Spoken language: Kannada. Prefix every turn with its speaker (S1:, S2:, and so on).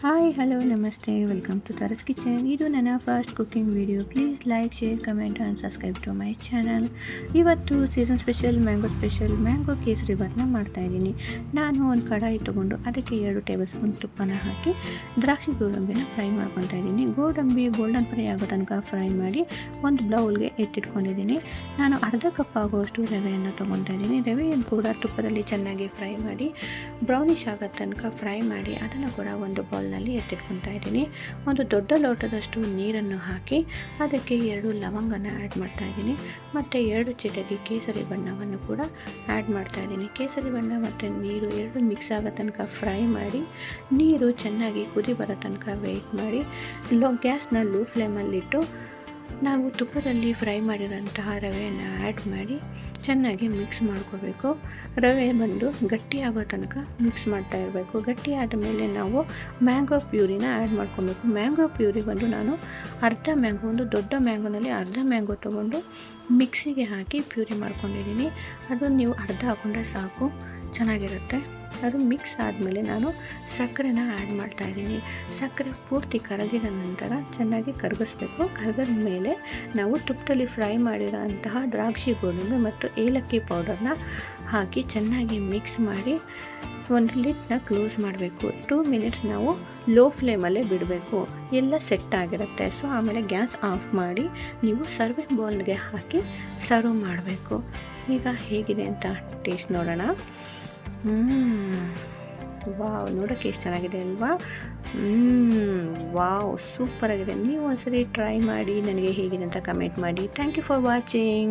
S1: ಹಾಯ್ ಹಲೋ ನಮಸ್ತೆ ವೆಲ್ಕಮ್ ಟು ತರಸ್ ಕಿಚನ್. ಇದು ನನ್ನ first cooking video. Please like share comment and subscribe to my channel. ಇವತ್ತು ಸೀಸನ್ ಸ್ಪೆಷಲ್ ಮ್ಯಾಂಗೋ ಕೇಸರಿ ಭಾತ್ನ ಮಾಡ್ತಾಯಿದ್ದೀನಿ. ನಾನು ಒಂದು ಕಡಾಯಿ ತೊಗೊಂಡು ಅದಕ್ಕೆ 2 ಟೇಬಲ್ ಸ್ಪೂನ್ ತುಪ್ಪನ ಹಾಕಿ ದ್ರಾಕ್ಷಿ ಗೋಡಂಬಿನ ಫ್ರೈ ಮಾಡ್ಕೊತಾ ಇದ್ದೀನಿ. ಗೋಡಂಬಿ ಗೋಲ್ಡನ್ ಫ್ರೈ ಆಗೋ ತನಕ ಫ್ರೈ ಮಾಡಿ ಒಂದು ಬೌಲ್ಗೆ ಎತ್ತಿಟ್ಕೊಂಡಿದ್ದೀನಿ. ನಾನು ಅರ್ಧ ಕಪ್ ಆಗುವಷ್ಟು ರವೆಯನ್ನು ತೊಗೊತಾ ಇದ್ದೀನಿ. ರವೆಯನ್ನು ಕೂಡ ತುಪ್ಪದಲ್ಲಿ ಚೆನ್ನಾಗಿ ಫ್ರೈ ಮಾಡಿ ಬ್ರೌನಿಶ್ ಆಗೋ ತನಕ ಫ್ರೈ ಮಾಡಿ ಅದನ್ನು ಕೂಡ ಒಂದು ಬೌಲ್ನಲ್ಲಿ ಎತ್ತಿಟ್ಕೊತಾ ಇದ್ದೀನಿ. ಒಂದು ದೊಡ್ಡ ಲೋಟದಷ್ಟು ನೀರನ್ನು ಹಾಕಿ ಅದಕ್ಕೆ 2 ಲವಂಗನ ಆ್ಯಡ್ ಮಾಡ್ತಾ ಇದ್ದೀನಿ ಮತ್ತು 2 ಚಿಟಿಕೆ ಕೇಸರಿ ಬಣ್ಣವನ್ನು ಕೂಡ ಆ್ಯಡ್ ಮಾಡ್ತಾ ಇದ್ದೀನಿ. ಕೇಸರಿ ಬಣ್ಣ ಮತ್ತು ನೀರು 2 ಮಿಕ್ಸ್ ಆಗೋ ತನಕ ಫ್ರೈ ಮಾಡಿ ನೀರು ಚೆನ್ನಾಗಿ ಕುದಿ ಬರೋ ತನಕ ವೆಯ್ಟ್ ಮಾಡಿ ಗ್ಯಾಸ್ನ ಲೋ ಫ್ಲೇಮಲ್ಲಿಟ್ಟು ನಾವು ತುಪ್ಪದಲ್ಲಿ ಫ್ರೈ ಮಾಡಿರೋಂತಹ ರವೆಯನ್ನು ಆ್ಯಡ್ ಮಾಡಿ ಚೆನ್ನಾಗಿ ಮಿಕ್ಸ್ ಮಾಡ್ಕೋಬೇಕು. ರವೆ ಬಂದು ಗಟ್ಟಿಯಾಗೋ ತನಕ ಮಿಕ್ಸ್ ಮಾಡ್ತಾ ಇರಬೇಕು. ಗಟ್ಟಿ ಆದ ಮೇಲೆ ನಾವು ಮ್ಯಾಂಗೋ ಪ್ಯೂರಿನ ಆ್ಯಡ್ ಮಾಡ್ಕೊಬೇಕು. ಮ್ಯಾಂಗೋ ಪ್ಯೂರಿ ಬಂದು ನಾನು ಅರ್ಧ ಮ್ಯಾಂಗೋ, ಒಂದು ದೊಡ್ಡ ಮ್ಯಾಂಗೋನಲ್ಲಿ ಅರ್ಧ ಮ್ಯಾಂಗೋ ತೊಗೊಂಡು ಮಿಕ್ಸಿಗೆ ಹಾಕಿ ಪ್ಯೂರಿ ಮಾಡ್ಕೊಂಡಿದ್ದೀನಿ. ಅದು ನೀವು ಅರ್ಧ ಹಾಕ್ಕೊಂಡ್ರೆ ಸಾಕು, ಚೆನ್ನಾಗಿರುತ್ತೆ. ಅದು ಮಿಕ್ಸ್ ಆದಮೇಲೆ ನಾನು ಸಕ್ಕರೆನ ಆ್ಯಡ್ ಮಾಡ್ತಾಯಿದ್ದೀನಿ. ಸಕ್ಕರೆ ಪೂರ್ತಿ ಕರಗಿದ ನಂತರ ಚೆನ್ನಾಗಿ ಕರಗಿಸ್ಬೇಕು. ಕರಗಿದ ಮೇಲೆ ನಾವು ತುಪ್ಪದಲ್ಲಿ ಫ್ರೈ ಮಾಡಿರೋ ಅಂತಹ ದ್ರಾಕ್ಷಿ ಗೋಡಂಬಿ ಮತ್ತು ಏಲಕ್ಕಿ ಪೌಡರ್ನ ಹಾಕಿ ಚೆನ್ನಾಗಿ ಮಿಕ್ಸ್ ಮಾಡಿ ಒಂದು ಲಿಡ್ನ ಕ್ಲೋಸ್ ಮಾಡಬೇಕು. 2 ಮಿನಿಟ್ಸ್ ನಾವು ಲೋ ಫ್ಲೇಮಲ್ಲೇ ಬಿಡಬೇಕು. ಎಲ್ಲ ಸೆಟ್ ಆಗಿರುತ್ತೆ. ಸೊ ಆಮೇಲೆ ಗ್ಯಾಸ್ ಆಫ್ ಮಾಡಿ ನೀವು ಸರ್ವಿಂಗ್ ಬೌಲ್ಗೆ ಹಾಕಿ ಸರ್ವ್ ಮಾಡಬೇಕು. ಈಗ ಹೇಗಿದೆ ಅಂತ ಟೇಸ್ಟ್ ನೋಡೋಣ. ವಾವ್, ನೋಡೋಕ್ಕೆ ಎಷ್ಟು ಚೆನ್ನಾಗಿದೆ ಅಲ್ವಾ? ವಾವ್, ಸೂಪರಾಗಿದೆ. ನೀವು ಒಂದ್ಸರಿ ಟ್ರೈ ಮಾಡಿ ನನಗೆ ಹೇಗಿದೆ ಅಂತ ಕಮೆಂಟ್ ಮಾಡಿ. Thank you for watching.